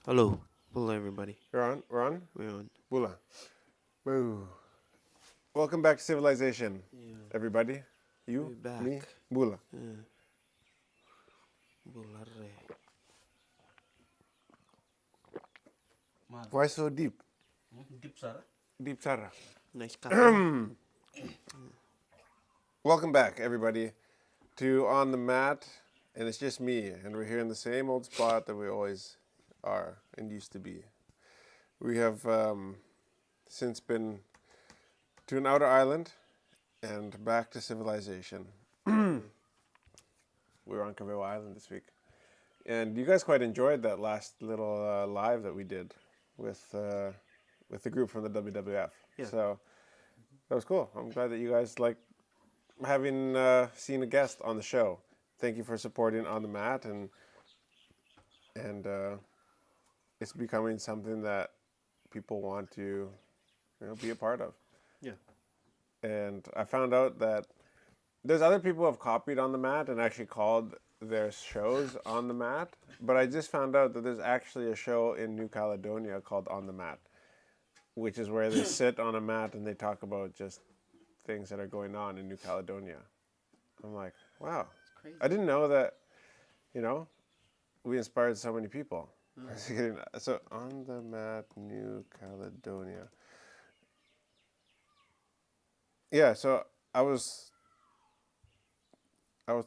Hello. Hello, everybody. You're on? We're on? We're on. Bula. Boo. Welcome back to Civilization, Yeah. everybody. You, We're back. me, Bula. Yeah. Bulare. Why so deep? Deep Sara. Deep Sarah. Nice copy. Welcome back, everybody, to On the Mat. And it's just me, and we're here in the same old spot that we always are and used to be. We have since been to an outer island and back to civilization. We were on Cabello Island this week. And you guys quite enjoyed that last little live that we did with the group from the WWF. Yeah. So that was cool. I'm glad that you guys like having seen a guest on the show. Thank you for supporting On the Mat, and it's becoming something that people want to, be a part of. Yeah. And I found out that there's other people who have copied On the Mat and actually called their shows On the Mat, but I just found out that there's actually a show in New Caledonia called On the Mat, which is where they sit on a mat and they talk about just things that are going on in New Caledonia. I'm like, wow. Crazy. I didn't know that, we inspired so many people. So, On the Mat, New Caledonia. Yeah, so I was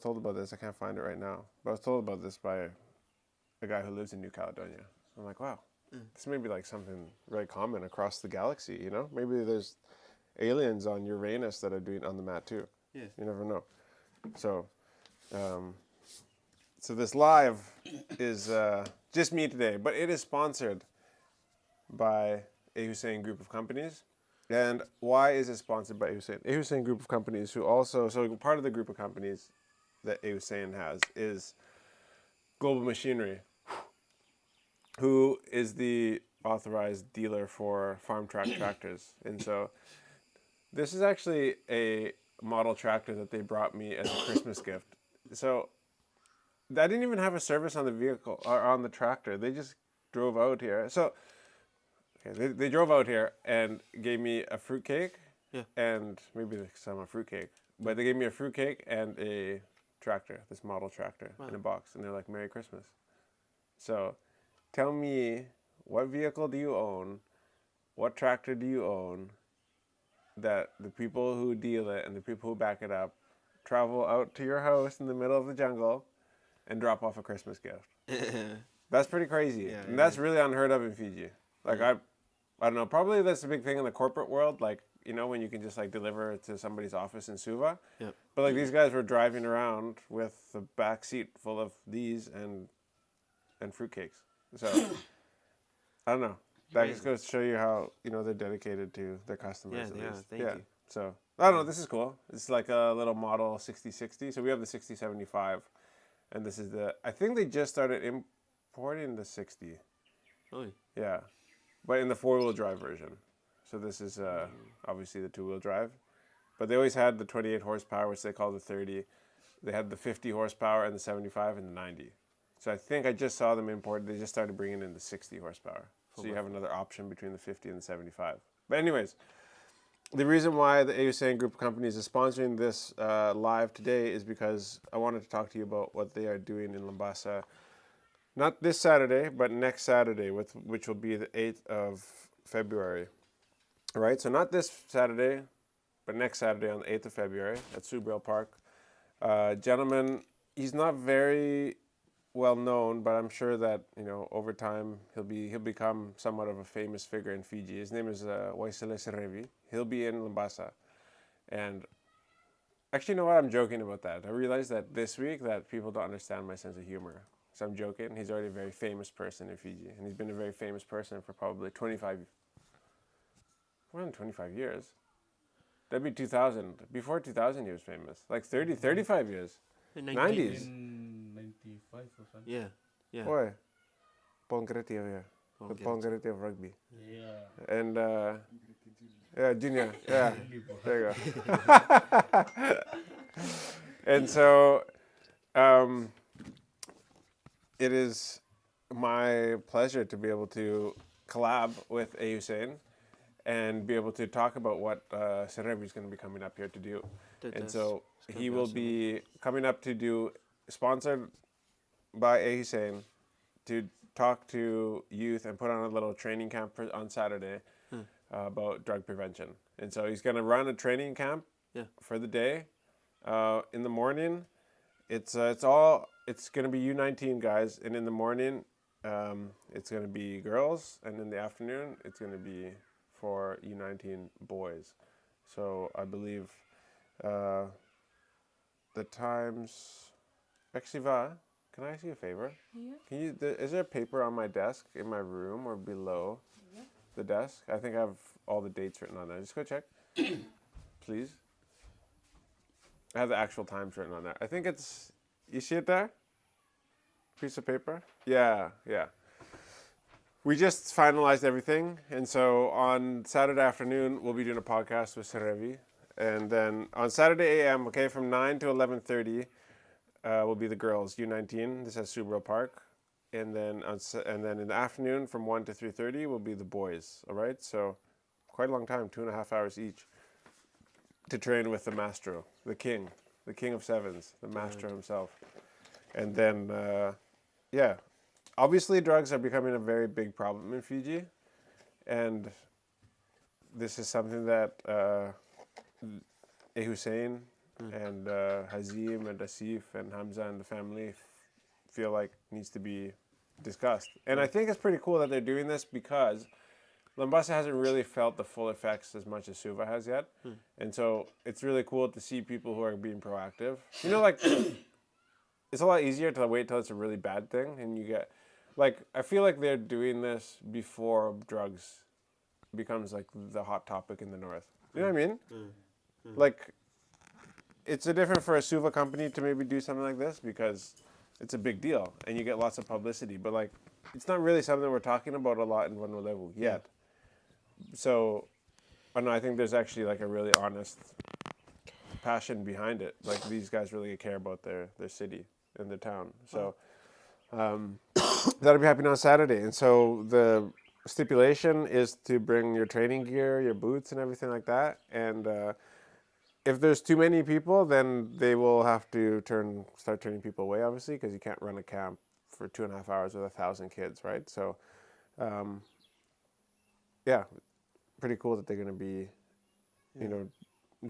told about this. I can't find it right now. But I was told about this by a guy who lives in New Caledonia. I'm like, wow, this may be like something very common across the galaxy, Maybe there's aliens on Uranus that are doing On the Mat too. Yeah. You never know. So, so this live is just me today, but it is sponsored by a HUSSAIN group of companies. And why is it sponsored by HUSSAIN? A HUSSAIN group of companies so part of the group of companies that HUSSAIN has is Global Machinery, who is the authorized dealer for farm track tractors. And so this is actually a model tractor that they brought me as a Christmas gift. So I didn't even have a service on the vehicle or on the tractor. They just drove out here. So they drove out here and gave me a fruitcake. Yeah. And maybe some fruitcake. But they gave me a fruitcake and a tractor, this model tractor, in a box. And they're like, Merry Christmas. So tell me, what vehicle do you own? What tractor do you own that the people who deal it and the people who back it up travel out to your house in the middle of the jungle and drop off a Christmas gift? That's pretty crazy. Yeah, And that's really unheard of in Fiji. Like, I don't know, probably that's a big thing in the corporate world, like, when you can just like deliver to somebody's office in Suva. Yep. But like these guys were driving around with the back seat full of these and fruitcakes. So I don't know. That just goes to show you how, they're dedicated to their customers. Yeah, at least. thank you. So I don't know, this is cool. It's like a little model 6060. So we have the 6075. And this is I think they just started importing the 60. Oh, Yeah, but in the 4-wheel drive version. So this is obviously the 2-wheel drive. But they always had the 28 horsepower, which they call the 30. They had the 50 horsepower and the 75 and the 90. So I think I just saw them import. They just started bringing in the 60 horsepower. So you have another option between the 50 and the 75. But anyways, the reason why the HUSSAIN group of companies is sponsoring this live today is because I wanted to talk to you about what they are doing in Lambasa. Not this Saturday, but next Saturday, which will be the 8th of February. All right, so not this Saturday, but next Saturday on the 8th of February at Subrail Park. Gentleman, he's not very well known, but I'm sure that, over time he'll become somewhat of a famous figure in Fiji. His name is Waisele Serevi. He'll be in Lambasa. And actually, you know what? I'm joking about that. I realized that this week that people don't understand my sense of humor. So I'm joking. He's already a very famous person in Fiji. And he's been a very famous person for probably 25 years. That'd be 2000. Before 2000, he was famous. Like 35 years. 90s. In 95 or something. Yeah. Yeah. Boy. Pongreti over here. The Pongreti of rugby. Yeah. And, yeah, junior. Yeah. There you go. And so, it is my pleasure to be able to collab with HUSSAIN and be able to talk about what Serevi is going to be coming up here to do. And so he will be coming up to do, sponsored by HUSSAIN, to talk to youth and put on a little training camp on Saturday about drug prevention. And so he's going to run a training camp for the day. In the morning, it's going to be U19 guys, and in the morning, it's going to be girls, and in the afternoon, it's going to be for U19 boys. So I believe the times. Actually, Va, can I ask you a favor? Yeah. Can you? Is there a paper on my desk in my room or below the desk? I think I have all the dates written on there. Just go check, please. I have the actual times written on there. I think it's. You see it there? Piece of paper? Yeah. We just finalized everything, and so on Saturday afternoon we'll be doing a podcast with Serevi, and then on Saturday AM, okay, from 9 to 11:30, will be the girls U19. This is Subaru Park, and then in the afternoon from 1 to 3:30 will be the boys. All right, so quite a long time, 2.5 hours each, to train with the Mastro, the king of sevens, the Mastro himself, and then obviously drugs are becoming a very big problem in Fiji, and this is something that Hussein and Hazim and Asif and Hamza and the family feel like needs to be discussed. And I think it's pretty cool that they're doing this because Lambasa hasn't really felt the full effects as much as Suva has yet. And so it's really cool to see people who are being proactive. You know, like, it's a lot easier to wait till it's a really bad thing and you get, like, I feel like they're doing this before drugs becomes like the hot topic in the north. You know what I mean? Like, it's different for a Suva company to maybe do something like this because it's a big deal and you get lots of publicity. But like, it's not really something we're talking about a lot in Vanuatu yet. So, I don't know, I think there's actually like a really honest passion behind it. Like these guys really care about their city and their town. So, that'll be happening on Saturday. And so the stipulation is to bring your training gear, your boots and everything like that. And if there's too many people, then they will have to start turning people away, obviously, because you can't run a camp for 2.5 hours with 1,000 kids, right? So, pretty cool that they're going to be, you know,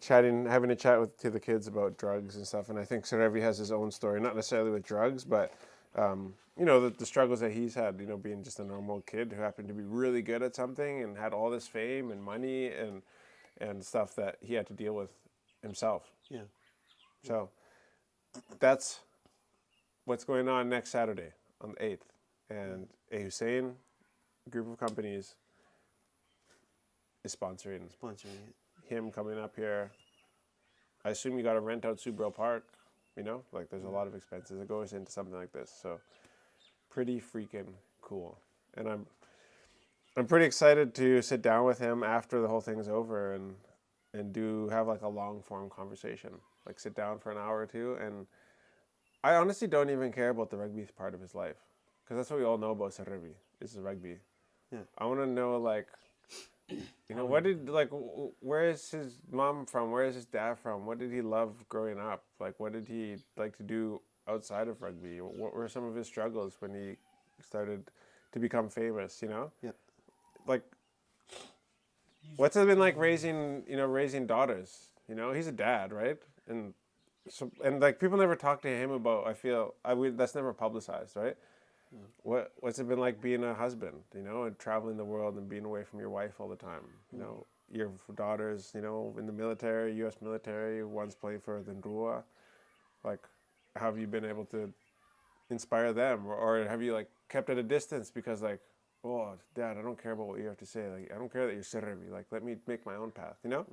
having a chat to the kids about drugs and stuff. And I think Serevi has his own story, not necessarily with drugs, but, you know, the struggles that he's had, you know, being just a normal kid who happened to be really good at something and had all this fame and money and stuff that he had to deal with himself. Yeah. So that's what's going on next Saturday on the 8th. And a Hussein group of companies is sponsoring Sponsoring it. him coming up here. I assume you got to rent out Subaru Park, you know? Like there's a lot of expenses that goes into something like this. So pretty freaking cool. And I'm pretty excited to sit down with him after the whole thing's over and have like a long form conversation. Like sit down for an hour or two. And I honestly don't even care about the rugby part of his life. Because that's what we all know about Serevi, is the rugby. Yeah. I want to know, like, you know, where is his mom from? Where is his dad from? What did he love growing up? Like, what did he like to do outside of rugby? What were some of his struggles when he started to become famous, you know? Yeah. Like, what's it been like raising daughters? You know, he's a dad, right? And so, and like people never talk to him about, that's never publicized, right? What's it been like being a husband, you know, and traveling the world and being away from your wife all the time? You know, your daughters, you know, in the military, U.S. military, one's playing for the Ndrua. Like, how have you been able to inspire them? Or have you, like, kept at a distance because, like, oh, Dad, I don't care about what you have to say. Like, I don't care that you're Serevi. Like, let me make my own path, you know?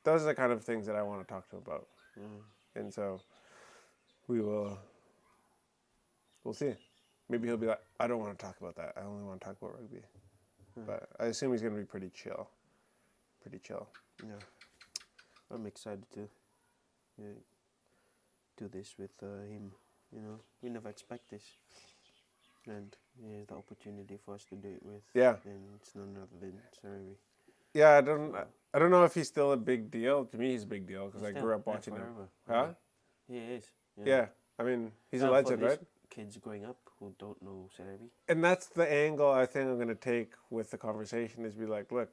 Those are the kind of things that I want to talk to him about. And so we'll see. Maybe he'll be like, I don't want to talk about that. I only want to talk about rugby. But I assume he's going to be pretty chill. Pretty chill. Yeah. I'm excited to do this with him. You know, we never expect this. And here's the opportunity for us to do it with. Yeah. And it's none other than Sarabi. Yeah, I don't know if he's still a big deal. To me, he's a big deal because I Still, grew up yeah, watching him. forever. Huh? Yeah, he is. Yeah. I mean, he's a For legend, these right? kids growing up who don't know Sarabi. And that's the angle I think I'm going to take with the conversation is be like, look,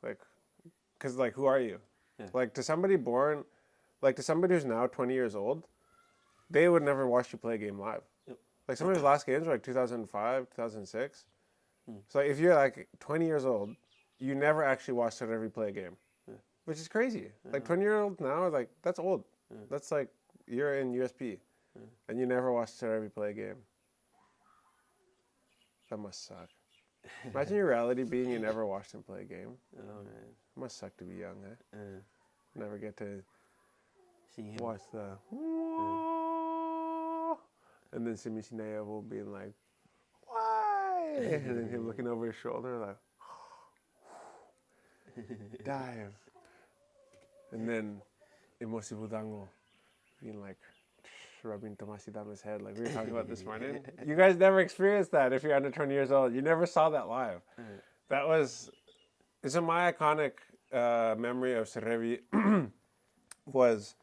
like, because, like, who are you? Yeah. Like, to somebody born, like, to somebody who's now 20 years old, they would never watch you play a game live. Yep. Like, some of his last games were like 2005, 2006. Hmm. So if you're like 20 years old, you never actually watched Sarabi play a game, Yeah. which is crazy. Like 20-year-olds now, like that's old. Yeah. That's like you're in USP, and you never watched Sarabi play a game. That must suck. Imagine your reality being you never watched him play a game. Oh, man. It must suck to be young, eh? Never get to See him. watch the and then Simi Sinevo being like, why? And then him looking over his shoulder like, dive. And then Emosi Budango being like, rubbing Tomasi down his head like we were talking about this morning. You guys never experienced that if you're under 20 years old. You never saw that live. That was, so my iconic memory of Serevi was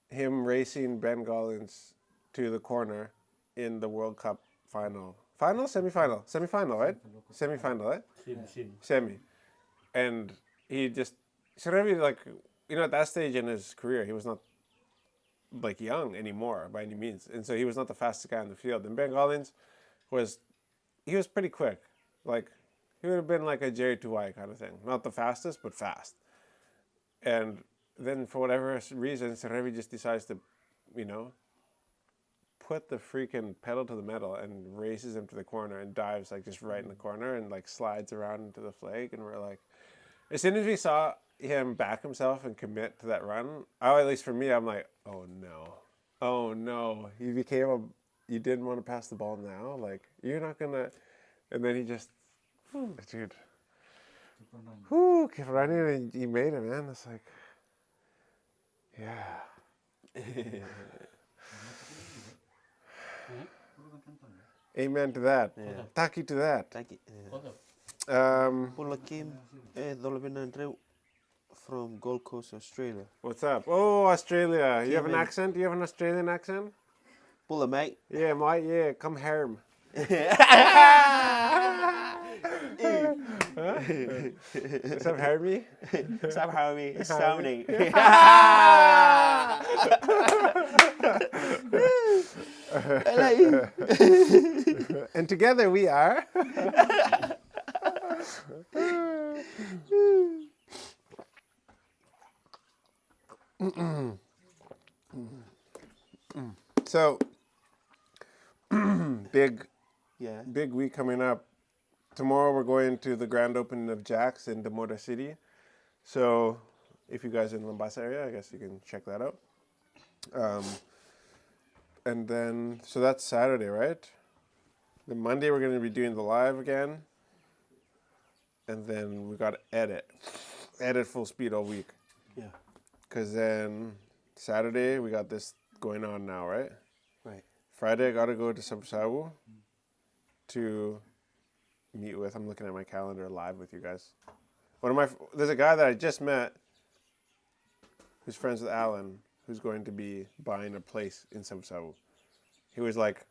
him racing Ben Gollins to the corner in the World Cup final. Final? Semi-final? Semi-final, right? Semi-final, right? Semi. And he just, Serevi, like, you know, at that stage in his career, he was not like young anymore by any means. And so he was not the fastest guy on the field. And Ben Gollins he was pretty quick. Like, he would have been like a Jerry Tuwai kind of thing. Not the fastest, but fast. And then for whatever reason, Serevi just decides to, you know, put the freaking pedal to the metal and races him to the corner and dives like just right in the corner and like slides around into the flag. And we're like, as soon as we saw him back himself and commit to that run, at least for me, I'm like, oh no, you didn't want to pass the ball now, like you're not gonna, and then he just, dude, kept running and he made it, man. It's like, yeah. Amen to that. Yeah. Taki to that. Thank you. Um, Kim from Gold Coast, Australia. what's up? Oh, Australia. You have an Came in. accent? Do you have an Australian accent? Pull mate. Yeah, mate. Yeah, come home. What's up, Harvey? Sam Harvey. Harvey. Sounding. And together we are. So, big Yeah. week coming up. Tomorrow we're going to the grand opening of Jack's in Demora City. So, if you guys are in the Lambasa area, I guess you can check that out. And then, so that's Saturday, right? Then Monday we're going to be doing the live again. And then we got to edit full speed all week. Yeah. Because then Saturday we got this going on now, right? Right. Friday I got to go to Sabsabu to meet with, I'm looking at my calendar live with you guys. There's a guy that I just met who's friends with Alan, who's going to be buying a place in Sabsabu. He was like,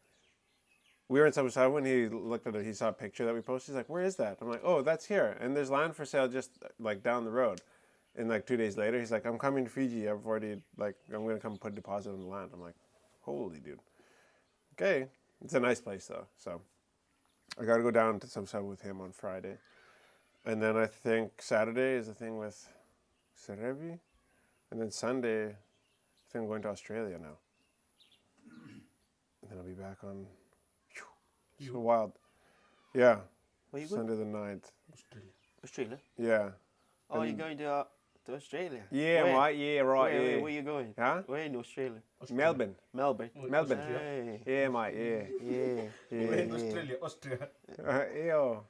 we were in Sabsabu and he looked at it, he saw a picture that we posted. He's like, where is that? I'm like, oh, that's here. And there's land for sale just like down the road. And like 2 days later, he's like, I'm coming to Fiji. I'm going to come put a deposit on the land. I'm like, holy dude. Okay. It's a nice place though. So I got to go down to Sabsabu with him on Friday. And then I think Saturday is the thing with Serevi. And then Sunday, I think I'm going to Australia now. And then I'll be back on. So wild. Yeah. Where you going? Sunday the 9th. Australia. Yeah. Oh, you're going to Australia? Yeah, Where? right. Yeah, right. Where, yeah. where you going? Huh? Where in Australia? Melbourne. Melbourne. Melbourne. Hey. Yeah, mate. Yeah. Yeah. Yeah. Australia, Austria. Ew.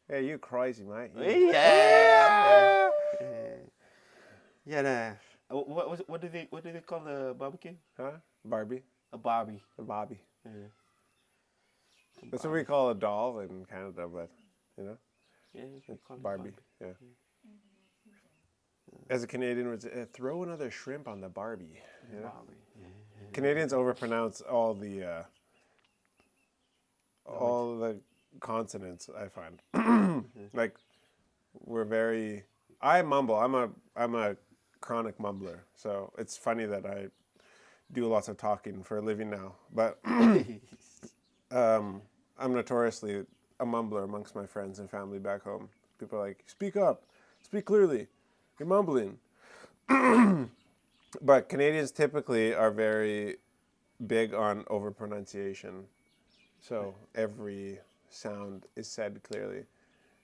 Yeah, you crazy, mate. Yeah. Yeah. Nah. What do they call the barbecue? Huh? Barbie. A barbie. A Bobby. Yeah. That's what we call a doll in Canada, but you know, Yeah, we it's call it Barbie. Yeah. As a Canadian, would say, throw another shrimp on the Barbie. You know? Barbie. Yeah. Canadians overpronounce all the consonants. I find like we're very. I mumble. I'm a chronic mumbler. So it's funny that I do lots of talking for a living now. But I'm notoriously a mumbler amongst my friends and family back home. People are like, speak up, speak clearly. You're mumbling. But Canadians typically are very big on overpronunciation. So every sound is said clearly.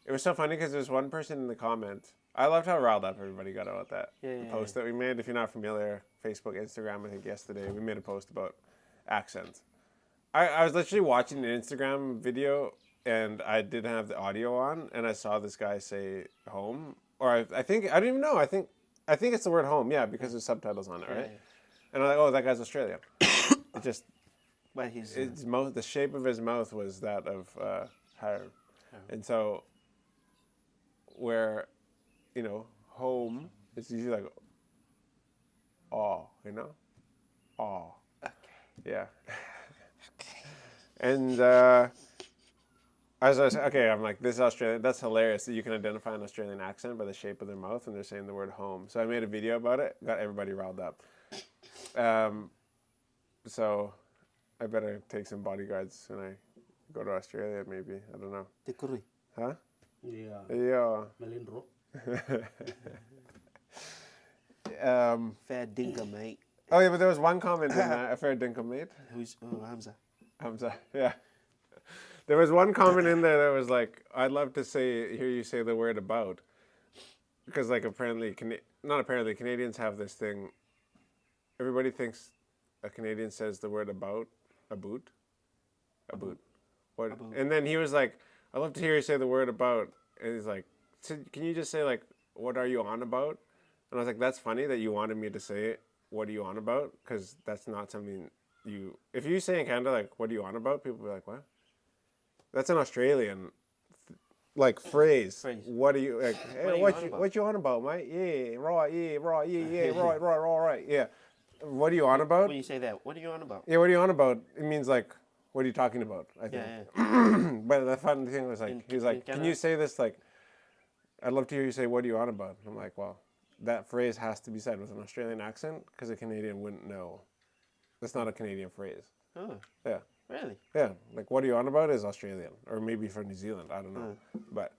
It was so funny because there's one person in the comment. I loved how riled up everybody got about that post that we made. If you're not familiar, Facebook, Instagram, I think yesterday, we made a post about accents. I was literally watching an Instagram video and I didn't have the audio on and I saw this guy say home. Or I think, I don't even know. I think it's the word home, yeah, because there's subtitles on it, right? Yeah. And I'm like, oh, that guy's Australian. It just, But he's the shape of his mouth was that of Harab. And so, where, you know, home is usually like, oh, you know? Oh. okay. Yeah. And as I said, okay, I'm like, this is Australian. That's hilarious that you can identify an Australian accent by the shape of their mouth and they're saying the word home. So I made a video about it, got everybody riled up. So I better take some bodyguards when I go to Australia, maybe. I don't know. Tekuri. Huh? Yeah. Yeah. Melindro. Fair dinkum, mate. Oh, yeah, but there was one comment in that, a fair dinkum, mate. Who's Hamza? Hamza, yeah. There was one comment in there that was like, I'd love to hear you say the word about. Because, like, Canadians have this thing. Everybody thinks a Canadian says the word about, a boot. What? About. And then he was like, I'd love to hear you say the word about. And he's like, can you just say, like, what are you on about? And I was like, that's funny that you wanted me to say it. What are you on about? Because that's not something if you say in Canada, like, what are you on about? People will be like, what? That's an Australian, like, phrase. What are you, like, hey, what you on about, mate? Yeah, right, right. Yeah. What are you on about? When you say that, what are you on about? Yeah, what are you on about? It means, like, what are you talking about, I think. Yeah. But the fun thing was, like, he was like, can you say this, like, I'd love to hear you say, what are you on about? I'm like, well, that phrase has to be said with an Australian accent because a Canadian wouldn't know. That's not a Canadian phrase. Oh, Yeah. really? Yeah. Like, what are you on about is Australian. Or maybe from New Zealand. I don't know. But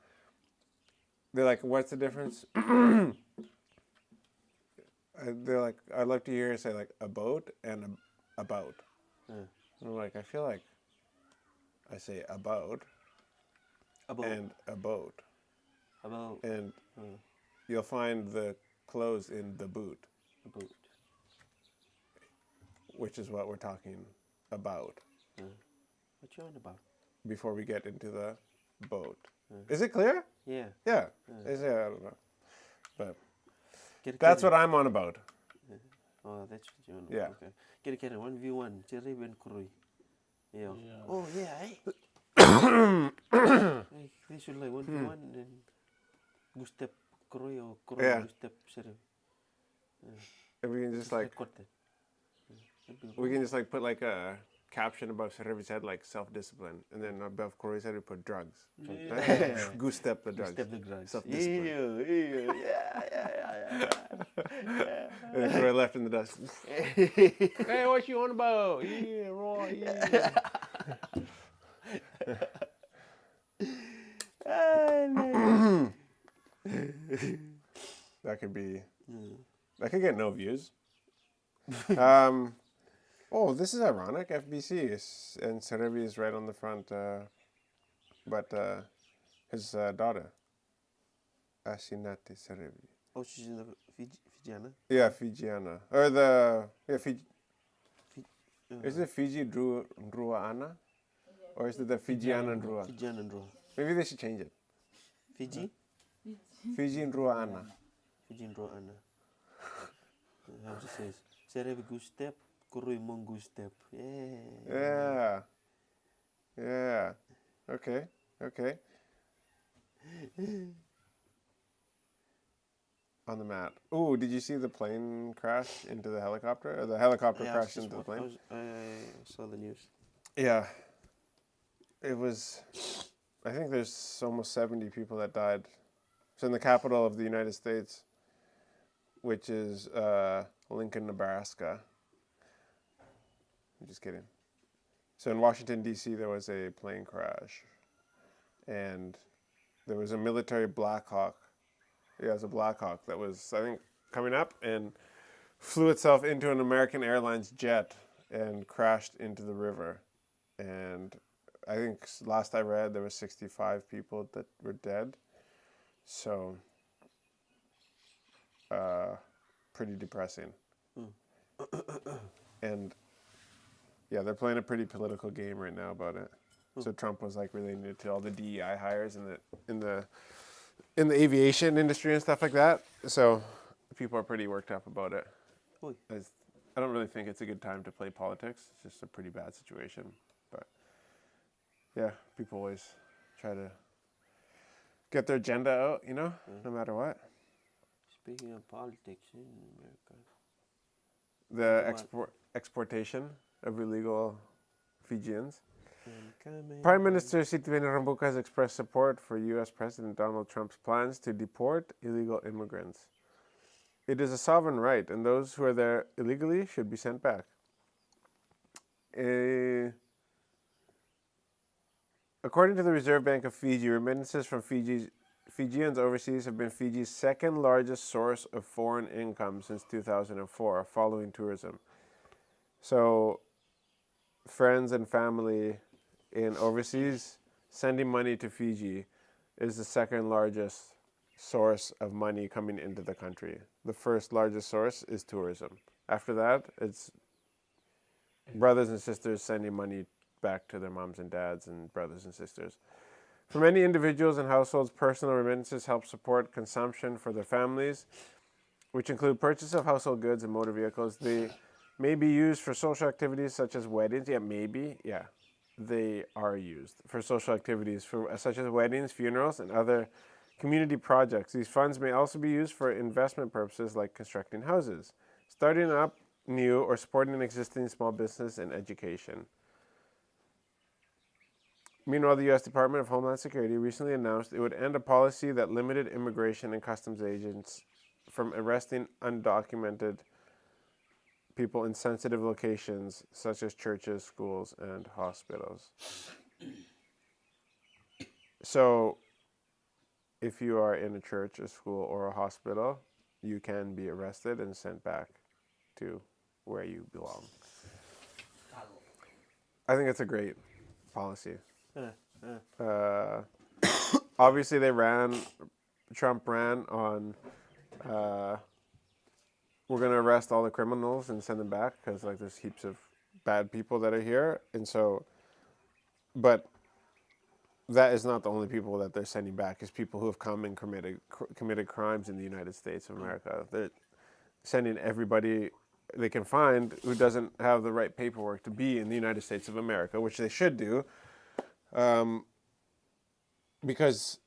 they're like, what's the difference? They're like, I'd love to hear you say, like, a boat and about. And I'm like, I feel like I say about. And a boat. About. And you'll find the clothes in the boot. A boot. Which is what we're talking about. What you on about? Before we get into the boat. Is it clear? Yeah. Yeah. I don't know. But Get that's what I'm on about. Oh, that's what you're on about. Yeah. Okay. Get 1v1. Jerry Ben Kurui. Yeah. Yeah. Oh, yeah, hey. They should like 1v1 and Gustep Kurui or Kurui Gustep Jerry. And we can just like put like a caption above Serevi's head, like self-discipline, and then above Corey's head we put drugs. Goose step the drugs. Step the drugs. Self-discipline. Yeah. And then Corey left in the dust. Hey, what you on about? Yeah, right, yeah. That could get no views. Oh, this is ironic. FBC and Serevi is right on the front, but his daughter, Asinate Serevi. Oh, she's in the Fijiana? Yeah, Fijiana. Or Fiji. Is it Fiji Ndruaana? Or is it the Fijiana Ndrua? Fijiana Ndrua. Maybe they should change it. Fiji? Fiji Ndruaana. Fiji Ndruaana. How it says? Serevi Gustep, Kurui Mong Gustep. Yeah. Yeah. Yeah. Okay. Okay. On the mat. Ooh, did you see the plane crash into the helicopter? Or the helicopter Yeah, crashed into the plane? I saw the news. Yeah. It was, I think there's almost 70 people that died. It's in the capital of the United States, which is Lincoln, Nebraska. I'm just kidding. So in Washington, D.C., there was a plane crash. And there was a military Black Hawk. Yeah, it was a Black Hawk that was, I think, coming up and flew itself into an American Airlines jet and crashed into the river. And I think last I read, there were 65 people that were dead. So, pretty depressing. And yeah, they're playing a pretty political game right now about it. So Trump was like relating it to all the DEI hires in the aviation industry and stuff like that. So people are pretty worked up about it. Oy. I don't really think it's a good time to play politics. It's just a pretty bad situation. But yeah, people always try to get their agenda out, you know, no matter what. Speaking of politics in America. The exportation of illegal Fijians. Prime Minister Sitiveni Rabuka has expressed support for U.S. President Donald Trump's plans to deport illegal immigrants. It is a sovereign right, and those who are there illegally should be sent back. According to the Reserve Bank of Fiji, remittances from Fijians overseas have been Fiji's second largest source of foreign income since 2004, following tourism. So, friends and family in overseas sending money to Fiji is the second largest source of money coming into the country. The first largest source is tourism. After that, it's brothers and sisters sending money back to their moms and dads and brothers and sisters. For many individuals and households, personal remittances help support consumption for their families, which include purchase of household goods and motor vehicles. They may be used for social activities such as weddings. Yeah, maybe. Yeah, they are used for social activities such as weddings, funerals, and other community projects. These funds may also be used for investment purposes like constructing houses, starting up new, or supporting an existing small business and education. Meanwhile, the U.S. Department of Homeland Security recently announced it would end a policy that limited immigration and customs agents from arresting undocumented people in sensitive locations such as churches, schools, and hospitals. So, if you are in a church, a school, or a hospital, you can be arrested and sent back to where you belong. I think it's a great policy. Obviously, Trump ran on, we're going to arrest all the criminals and send them back because like there's heaps of bad people that are here. And so, but that is not the only people that they're sending back. It's people who have come and committed crimes in the United States of America. They're sending everybody they can find who doesn't have the right paperwork to be in the United States of America, which they should do. Because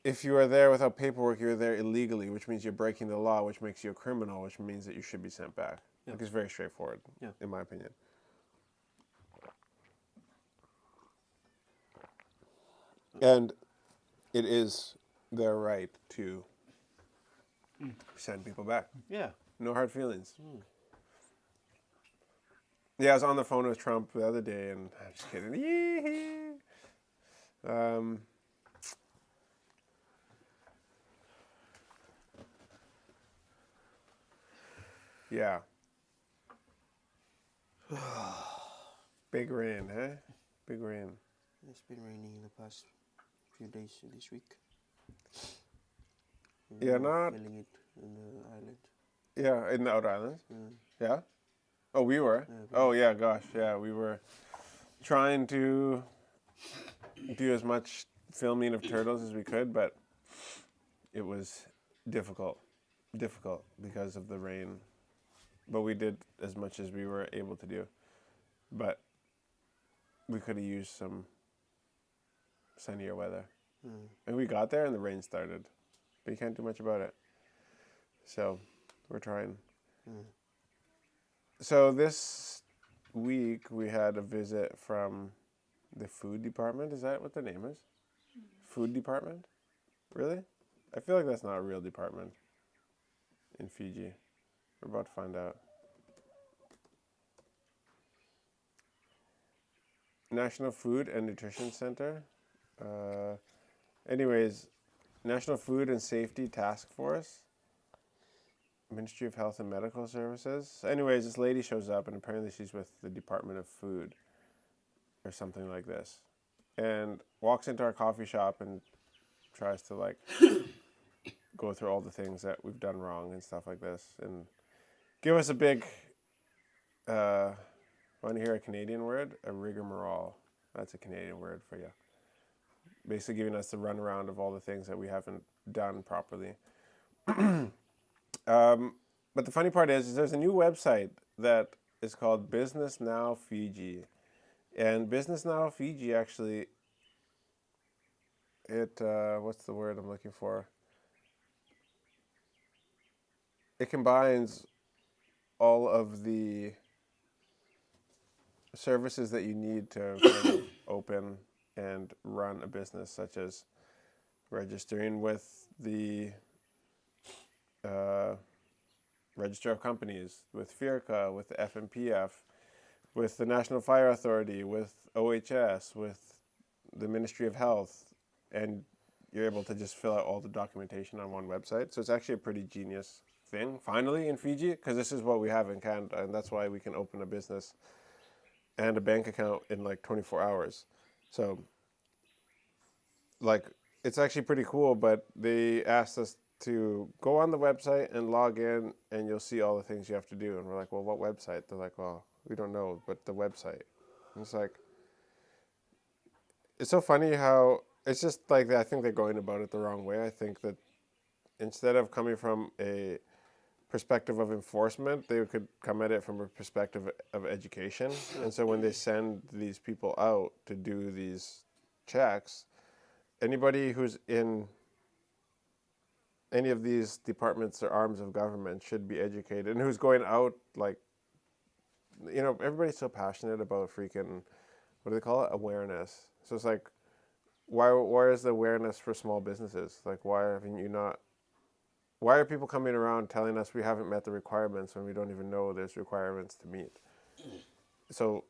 if you are there without paperwork, you're there illegally, which means you're breaking the law, which makes you a criminal, which means that you should be sent back. Yeah. Like, it's very straightforward, in my opinion. And it is their right to send people back. Yeah. No hard feelings. Yeah, I was on the phone with Trump the other day, and I'm just kidding. Yeah. Big rain, huh? Big rain. It's been raining in the past few days this week. Yeah, not... Feeling it in the island. Yeah, in the outer islands? Yeah? Oh, we were? Oh, yeah, gosh, yeah. We were trying to do as much filming of turtles as we could, but it was difficult because of the rain. But we did as much as we were able to do. But we could have used some sunnier weather. And we got there and the rain started. But you can't do much about it. So we're trying. So this week we had a visit from the food department. Is that what the name is? Food department? Really? I feel like that's not a real department in Fiji. We're about to find out. National Food and Nutrition Center. Anyways, National Food and Safety Task Force. Ministry of Health and Medical Services. Anyways, this lady shows up and apparently she's with the Department of Food or something like this. And walks into our coffee shop and tries to like go through all the things that we've done wrong and stuff like this. And give us a big, want to hear a Canadian word? A rigmarole. That's a Canadian word for you. Basically giving us the runaround of all the things that we haven't done properly. But the funny part is there's a new website that is called Business Now Fiji. And Business Now Fiji actually, what's the word I'm looking for? It combines all of the services that you need to kind of open and run a business, such as registering with the Register of Companies, with FIRCA, with the FMPF, with the National Fire Authority, with OHS, with the Ministry of Health, and you're able to just fill out all the documentation on one website. So it's actually a pretty genius thing, finally, in Fiji, because this is what we have in Canada, and that's why we can open a business and a bank account in like 24 hours. So, like, it's actually pretty cool, but they asked us to go on the website and log in, and you'll see all the things you have to do. And we're like, well, what website? They're like, well, we don't know, but the website. And it's like, it's so funny how, it's just like, I think they're going about it the wrong way. I think that instead of coming from a perspective of enforcement, they could come at it from a perspective of education. And so when they send these people out to do these checks, anybody who's in any of these departments or arms of government should be educated, and who's going out, like, you know, everybody's so passionate about freaking, what do they call it? Awareness. So it's like, why is the awareness for small businesses? Like, why are people coming around telling us we haven't met the requirements when we don't even know there's requirements to meet? So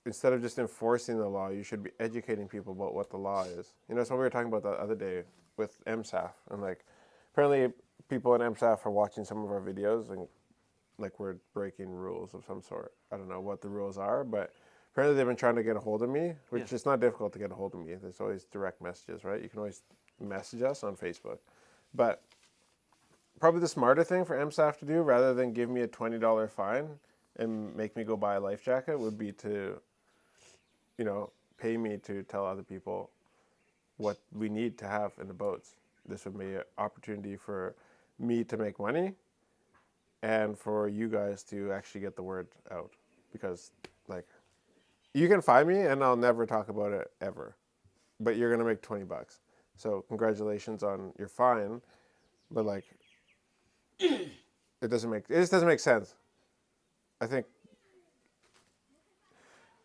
instead of just enforcing the law, you should be educating people about what the law is. You know, it's what we were talking about the other day with MSAF, and like, apparently people in MSAF are watching some of our videos and like we're breaking rules of some sort. I don't know what the rules are, but apparently they've been trying to get a hold of me, which is not difficult to get a hold of me. There's always direct messages, right? You can always message us on Facebook. But probably the smarter thing for MSAF to do, rather than give me a $20 fine and make me go buy a life jacket, would be to, you know, pay me to tell other people what we need to have in the boats. This would be an opportunity for me to make money and for you guys to actually get the word out. Because, like, you can find me and I'll never talk about it ever. But you're going to make $20. So congratulations on your fine. But, like, it just doesn't make sense. I think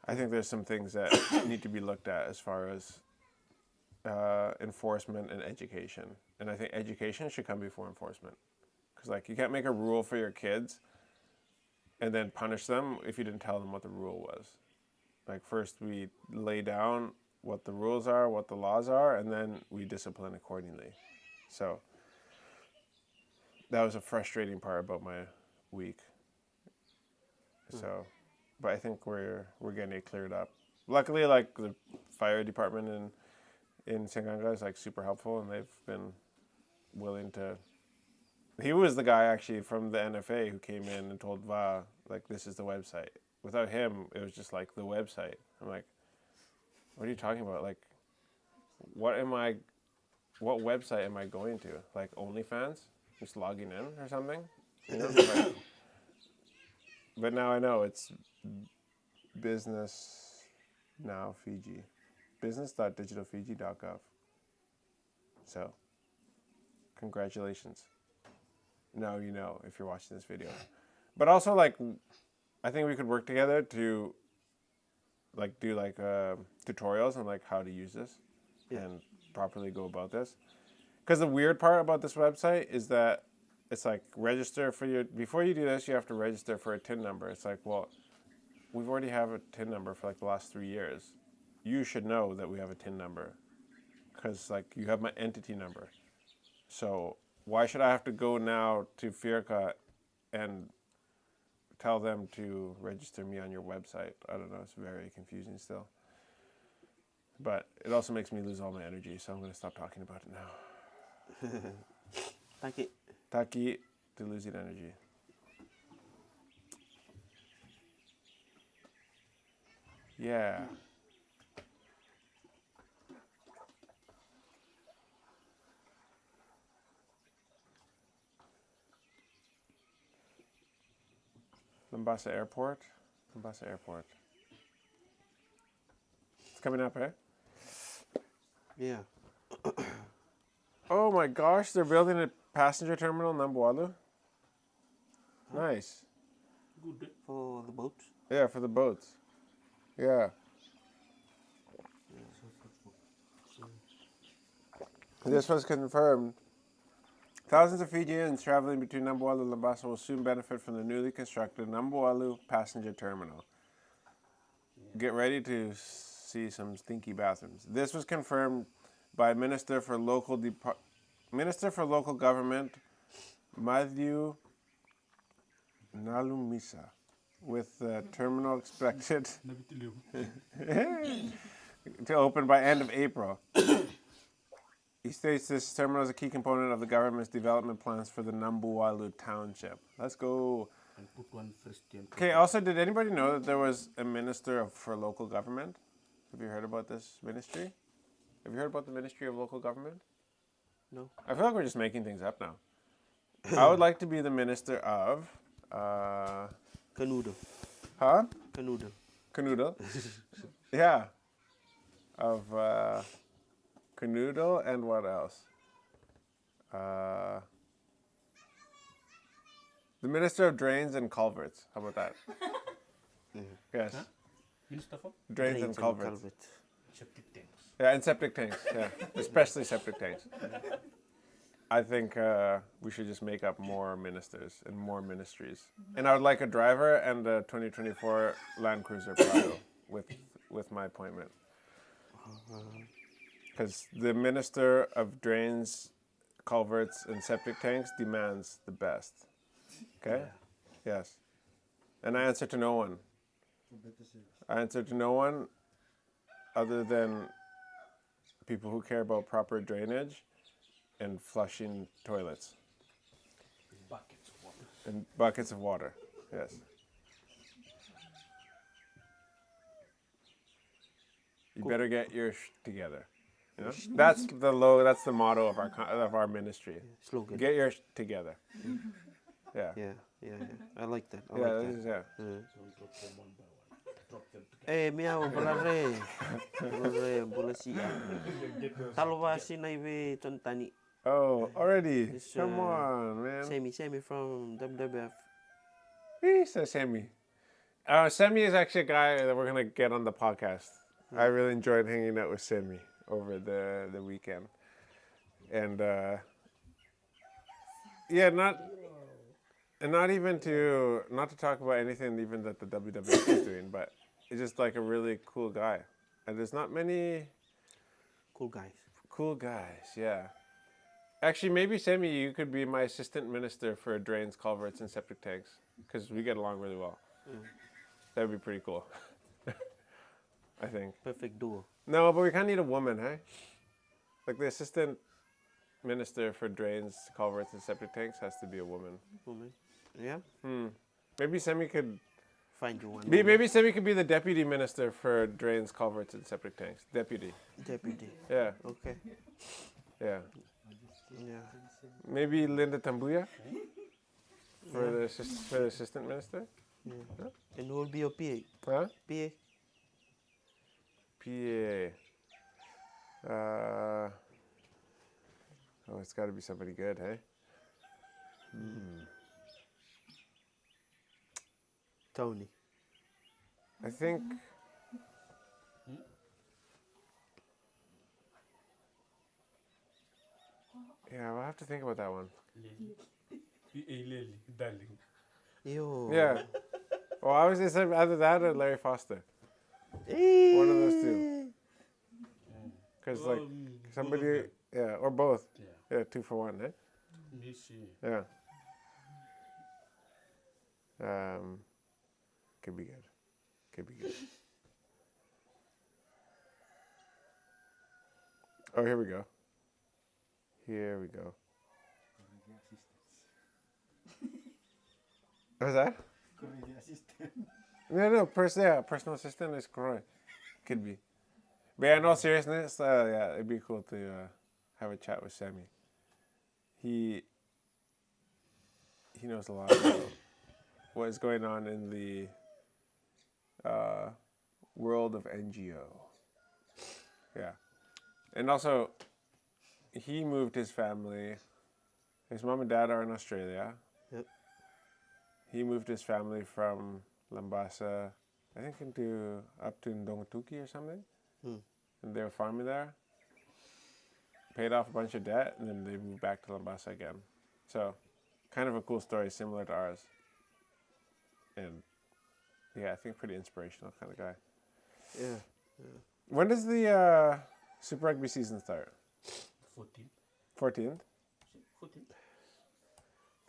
there's some things that need to be looked at as far as enforcement and education. And I think education should come before enforcement. Because, like, you can't make a rule for your kids and then punish them if you didn't tell them what the rule was. Like, first we lay down what the rules are, what the laws are, and then we discipline accordingly. So that was a frustrating part about my week. So, but I think we're getting it cleared up. Luckily, like, the fire department in Senganga is like super helpful, and they've been willing to. He was the guy actually from the NFA who came in and told Va, like, this is the website. Without him, it was just like the website. I'm like, what are you talking about? Like, what website am I going to? Like, OnlyFans? Just logging in or something? You know? Like, but now I know it's business now Fiji. Business.digitalfiji.gov. So, congratulations. Now you know if you're watching this video. But also, like, I think we could work together to, like, do, like, tutorials on, like, how to use this and properly go about this. Because the weird part about this website is that it's, like, register for your... Before you do this, you have to register for a TIN number. It's like, well, we've already have a TIN number for, like, the last 3 years. You should know that we have a TIN number. Because, like, you have my entity number. So why should I have to go now to FIRCA and tell them to register me on your website? I don't know. It's very confusing still. But it also makes me lose all my energy, so I'm going to stop talking about it now. Taki. Taki to losing energy. Yeah. Mombasa Airport. Mombasa Airport. It's coming up, eh? Yeah. Oh my gosh, they're building a passenger terminal in Nambualu. Nice. Good. For the boats. Yeah, for the boats. Yeah. This was confirmed. Thousands of Fijians traveling between Nambualu and Mombasa will soon benefit from the newly constructed Nambualu passenger terminal. Get ready to see some stinky bathrooms. This was confirmed by Minister for Local Government, Matthew Nalumisa, with the terminal expected to open by end of April. He states this terminal is a key component of the government's development plans for the Nambualu township. Let's go. And put one first and Okay, also, did anybody know that there was a minister for local government? Have you heard about this ministry? Have you heard about the Ministry of Local Government? No. I feel like we're just making things up now. I would like to be the minister of... Canoodle. Huh? Canoodle. Canoodle? Yeah. Of Canoodle and what else? The Minister of Drains and Culverts. How about that? Yes. Huh? Minister for Drains and culverts. septic tanks. Yeah, and septic tanks. Yeah, especially septic tanks. I think we should just make up more ministers and more ministries. And I would like a driver and a 2024 Land Cruiser Prado with my appointment. Because the Minister of Drains, Culverts, and Septic Tanks demands the best. Okay? Yeah. Yes. And I answer to no one. I answer to no one other than people who care about proper drainage and flushing toilets. Buckets of water. And buckets of water. Yes. You better get your together. You know? That's the motto of our ministry. Slogan. Get your together. Yeah. Yeah. I like that. I Yeah, like this is, that. So we drop them one by one. Drop them together. Meow, bolare, bolasiya. Talwa sinaive tontani. Oh, already? It's, Come on, man. Sammy from WWF. He says Sammy. Sammy is actually a guy that we're going to get on the podcast. I really enjoyed hanging out with Sammy over the weekend. And, yeah, not to talk about anything even that the WWF is doing, but he's just like a really cool guy. And there's not many Cool guys. cool guys, yeah. Actually, maybe Sammy, you could be my assistant minister for drains, culverts, and septic tanks, because we get along really well. That would be pretty cool. I think. Perfect duo. No, but we kind of need a woman, hey? Like the assistant minister for drains, culverts, and septic tanks has to be a woman. Woman. Yeah? Maybe Sammy could... Find you one. Maybe Sammy could be the deputy minister for drains, culverts, and septic tanks. Deputy. Deputy. Yeah, Okay. yeah. Yeah. Maybe Linda Tambuya for the assistant minister. And who will be your PA? Huh? PA? PTE. Oh, it's got to be somebody good, hey? Tony. I think. Yeah, we'll have to think about that one. Lily, darling. Yo. Yeah. Well, I was just saying either that or Larry Foster. One of those two. Because like somebody, yeah, or both. Yeah. Yeah, 2 for 1, eh? Missy. Yeah. Could be good. Could be good. Oh, here we go. Here we go. What's that? No, personal assistant is Croy. Could be. But yeah, in all seriousness, yeah, it'd be cool to have a chat with Sammy. He knows a lot about what is going on in the world of NGO. Yeah. And also, he moved his family. His mom and dad are in Australia. Yep. He moved his family from Lambasa, I think, up to Ndongatuki or something. And they were farming there. Paid off a bunch of debt, and then they moved back to Lambasa again. So, kind of a cool story, similar to ours. And yeah, I think pretty inspirational kind of guy. Yeah. When does the Super Rugby season start? 14. 14th? 14.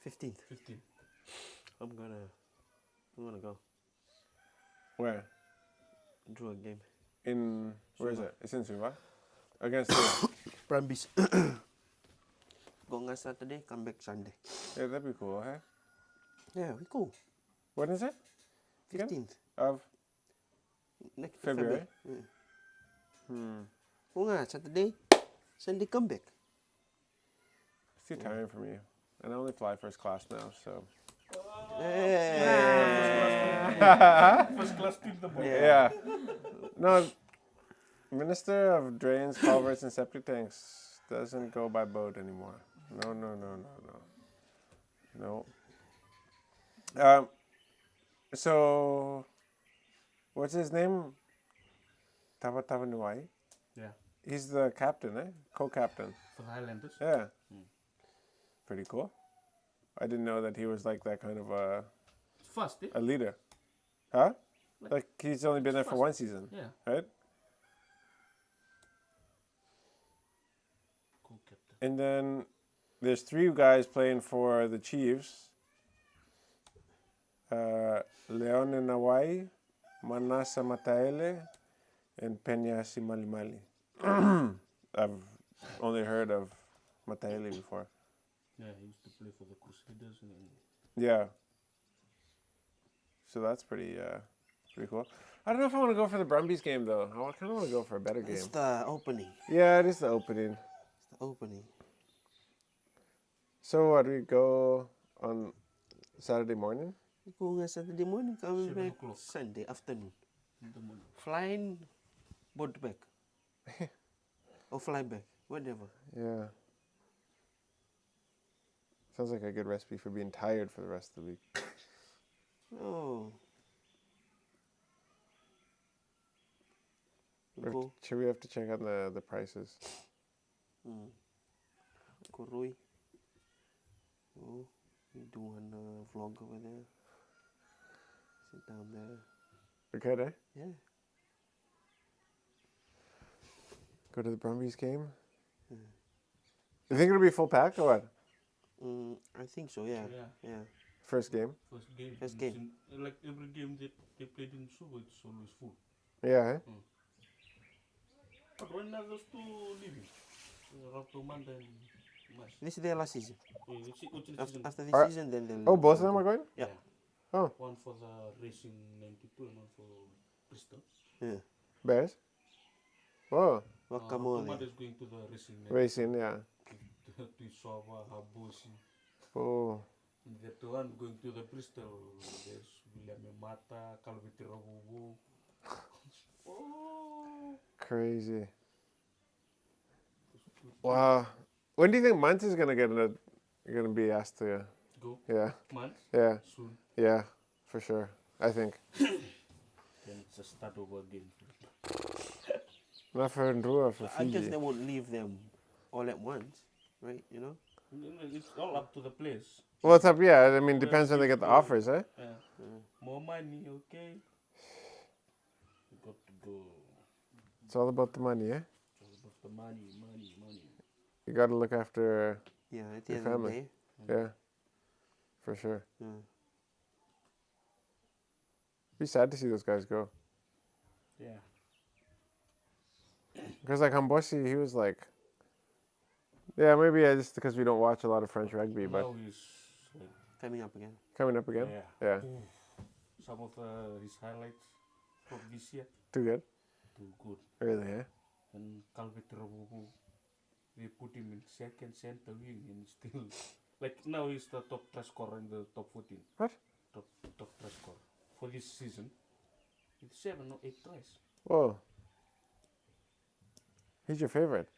15th. 15. I'm gonna go. Where? Draw a game. Where is it? It's in Suva? Against who? Brumbies. Go on Saturday, come back Sunday. Yeah, that'd be cool, huh? Yeah, we cool. When is it? 15th. Of Next February? Yeah. Go on Saturday, Sunday come back. It's too tiring for me. And I only fly first class now, so. First class till the bottom. Yeah. No, Minister of Drains, Culverts, and Septic Tanks doesn't go by boat anymore. No. So, what's his name? Tawanuai? Yeah. He's the captain, eh? Co-captain. For the Highlanders. Yeah. Pretty cool. I didn't know that he was like that kind of First, eh? a leader. Huh? Like he's only been there for one season. Yeah. Right? Cool captain. And then there's 3 guys playing for the Chiefs. Leon Nawai, Manasa Mataele, and Penya Simalimali. I've only heard of Mataele before. Yeah, he used to play for the Crusaders. And Yeah. So that's pretty cool. I don't know if I want to go for the Brumbies game though. I kind of want to go for a better game. It's the opening. Yeah, it is the opening. It's the opening. So what, do we go on Saturday morning? We go on Saturday morning, coming 7 back o'clock. Sunday afternoon. in the morning. Flying, boat back. Or fly back, whatever. Yeah. Sounds like a good recipe for being tired for the rest of the week. Oh. Should we have to check out the prices? Koroi. Oh, we do one vlog over there. Sit down there. Okay, eh? Yeah. Go to the Brumbies game? You think it'll be full pack or what? I think so, yeah. Yeah. First game? First game. First and game. like every game that they played in Suva, it's always full. Yeah, eh? But when are those 2 leaving? Raptomanda and Mas. This is their last season. After this Are- season, then they'll... Oh, both of them are going? Yeah. Oh, One for the Racing 92 and one for Bristol. Yeah. Bears? Whoa, Wakamole. is going to the Racing 92. racing, yeah. To Isova, Habosi. Oh, And the one going to the Bristol, there's William Mata, Calviti Ragubu. Oh. Crazy. Wow. When do you think Muntz is gonna be asked to? Go. Yeah. Months. Yeah. Soon. Yeah. For sure. I think. Then it's a start over again. Not for Ndrua, for I guess Fiji. they won't leave them all at once, right? You know? It's all up to the place. Well, it's up. Yeah. I mean, Whoever depends when they gives get the the- offers, eh? More money, okay? You got to go. It's all about the money, eh? It's all about the money. You got to look after Yeah, at the your end of the family. day. Yeah. For sure. Yeah. Be sad to see those guys go. Yeah. Because like Hamboshi, he was like, yeah, maybe just because we don't watch a lot of French rugby, but Now he's like, Coming up again. coming up again. Yeah. some of his highlights from this year Too good. too good. Really, eh? And Calvet Rabubu, they put him in second center wing and still like now he's the top try scorer in the top 14. What? Top try scorer for this season. It's 7 or 8 tries. Whoa. He's your favorite.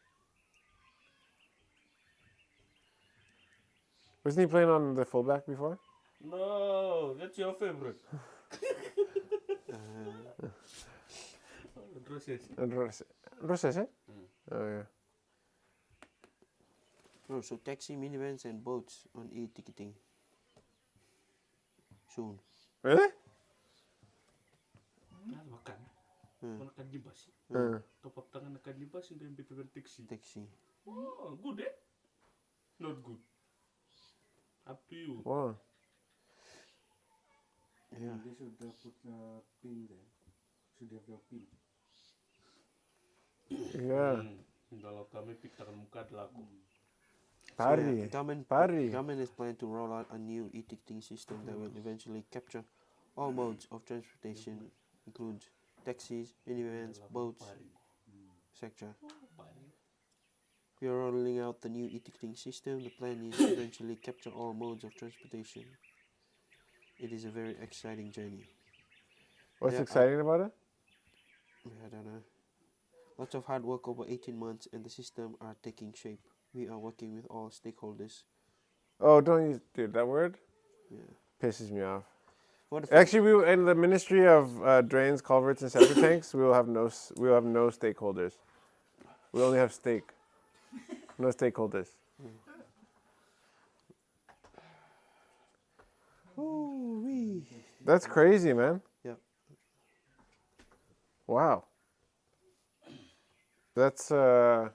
Wasn't he playing on the fullback before? No, that's your favorite. Roses, eh? Oh, yeah. Oh, so taxi, minivans, and boats on e-ticketing soon. Really? Makan. Makan di bus. Top up tangan makan di bus and then between taxi. Taxi. Oh, good eh? Not good. Up to you. Wow. Yeah. They should put a pin there. Should have your pin. Yeah. Kalau kami pitakan muka lagu. Pari. Government is planning to roll out a new e-ticketing system that will eventually capture all modes of transportation, includes taxis, minivans, boats, etc. We are rolling out the new e-ticketing system. The plan is to eventually capture all modes of transportation. It is a very exciting journey. What's Yeah, exciting about it? I don't know. Lots of hard work over 18 months and the system are taking shape. We are working with all stakeholders. Oh, don't use, dude, that word Yeah. pisses me off. What if Actually, we in the Ministry of Drains, Culverts, and Septic Tanks, we will have no stakeholders. We only have stake. No stakeholders. Ooh-wee. That's crazy, man. Yeah. Wow. That's time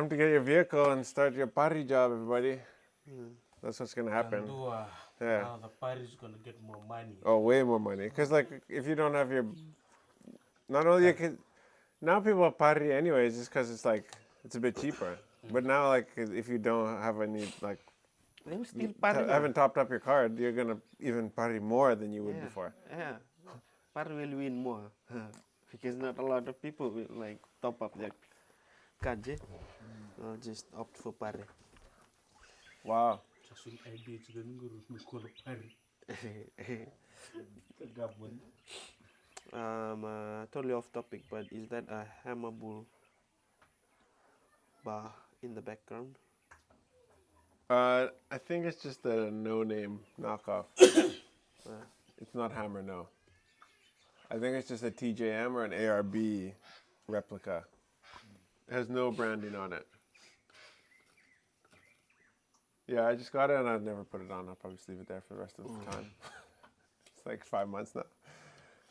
to get your vehicle and start your party job, everybody. That's what's gonna happen. Yeah. Now the party's gonna get more money. Oh, way more money. Cause like if you don't have your, not only you can, now people party anyways, just cause it's like it's a bit cheaper. But now like if you don't have any like They will still party. haven't topped up your card, you're gonna even party more than you would before. Yeah. Party will win more. Because not a lot of people will like top up their cards, eh? Or just opt for party. Wow. Just an idea to the Nukuru party. Kagabon. Totally off topic, but is that a hammer bull bar in the background? I think it's just a no-name knockoff. It's not Hammer, no. I think it's just a TJM or an ARB replica. It has no branding on it. Yeah, I just got it and I've never put it on. I'll probably just leave it there for the rest of the time. It's like 5 months now.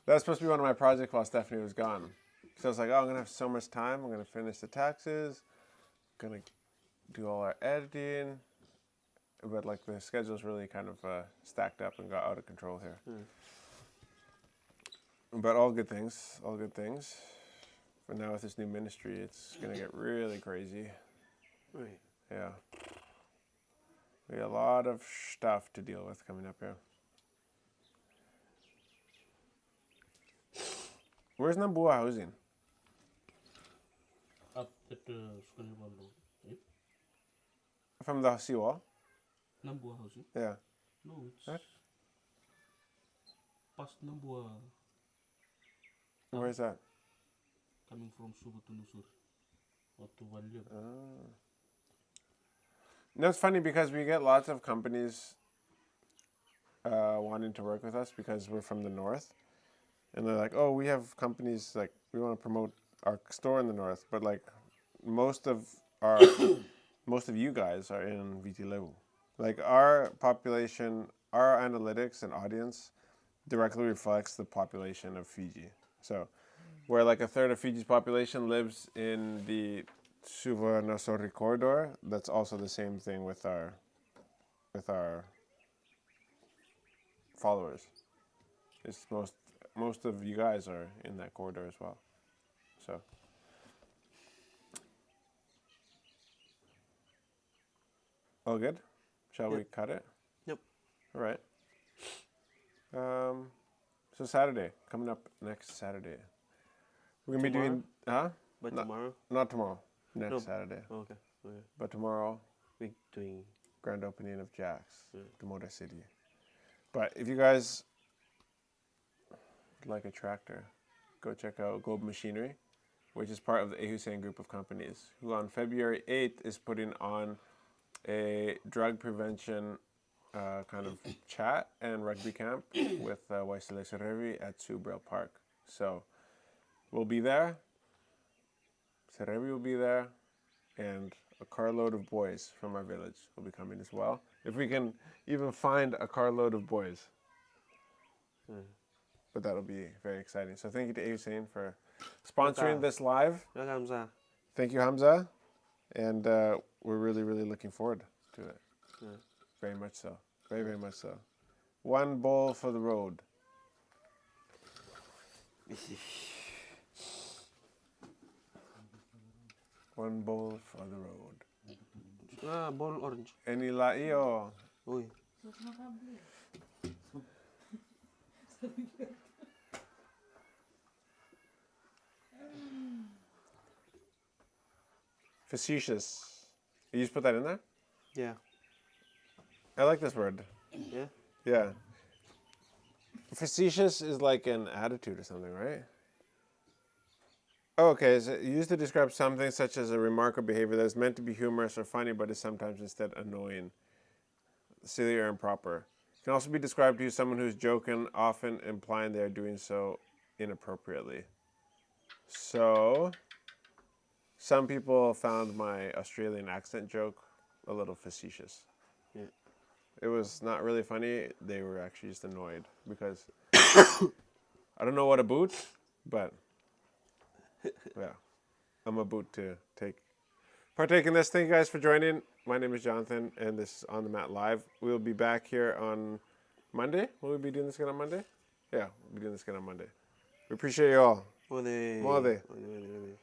That was supposed to be one of my projects while Stephanie was gone. So I was like, oh, I'm going to have so much time. I'm going to finish the taxes. Going to do all our editing. But like the schedule's really kind of stacked up and got out of control here. But all good things, all good things. But now with this new ministry, it's going to get really crazy. Right. Yeah. We got a lot of stuff to deal with coming up here. Where's Nambua housing? Up at the Skunibando. From the seawall? Nambua housing? Yeah. No, it's What? past Nambua. Where's that? Coming from Subu to Nusur. Or to Walyum. No, it's funny because we get lots of companies wanting to work with us because we're from the north. And they're like, oh, we have companies, like, we want to promote our store in the north. But, like, most of you guys are in Viti Levu. Like, our population, our analytics and audience directly reflects the population of Fiji. So, where like a third of Fiji's population lives in the Suvarnasori corridor, that's also the same thing with our followers. It's most of you guys are in that corridor as well. So all good? Shall we cut it? Yep. All right. So Saturday, coming up next Saturday. We're going to be doing, But tomorrow? Not tomorrow, next No. Saturday. Okay. But tomorrow, We're doing... grand opening of Jack's, the Motor City. But if you guys like a tractor, go check out Globe Machinery, which is part of the HUSSAIN group of companies, who on February 8th is putting on a drug prevention kind of chat and rugby camp with Waisile Serevi at Subrel Park. So we'll be there. Serevi will be there, and a carload of boys from our village will be coming as well. If we can even find a carload of boys. But that'll be very exciting. So thank you to HUSSAIN for sponsoring this live. Hamza. Thank you, Hamza. And we're really, really looking forward to it. Very much so. Very, very much so. One bowl for the road. One bowl for the road. Ball orange. Any laio? Uy. Facetious. You just put that in there? Yeah. I like this word. Yeah? Yeah. Facetious is like an attitude or something, right? Oh, okay. It's used to describe something such as a remark or behavior that is meant to be humorous or funny, but is sometimes instead annoying, silly, or improper. It can also be described to someone who's joking, often implying they are doing so inappropriately. So, some people found my Australian accent joke a little facetious. Yeah. It was not really funny. They were actually just annoyed because I don't know what a boot, but yeah, I'm a boot to partake in this. Thank you guys for joining. My name is Jonathan, and this is On the Mat Live. We'll be back here on Monday. Will we be doing this again on Monday? Yeah, we'll be doing this again on Monday. We appreciate you all. Mode. Mode. Mode.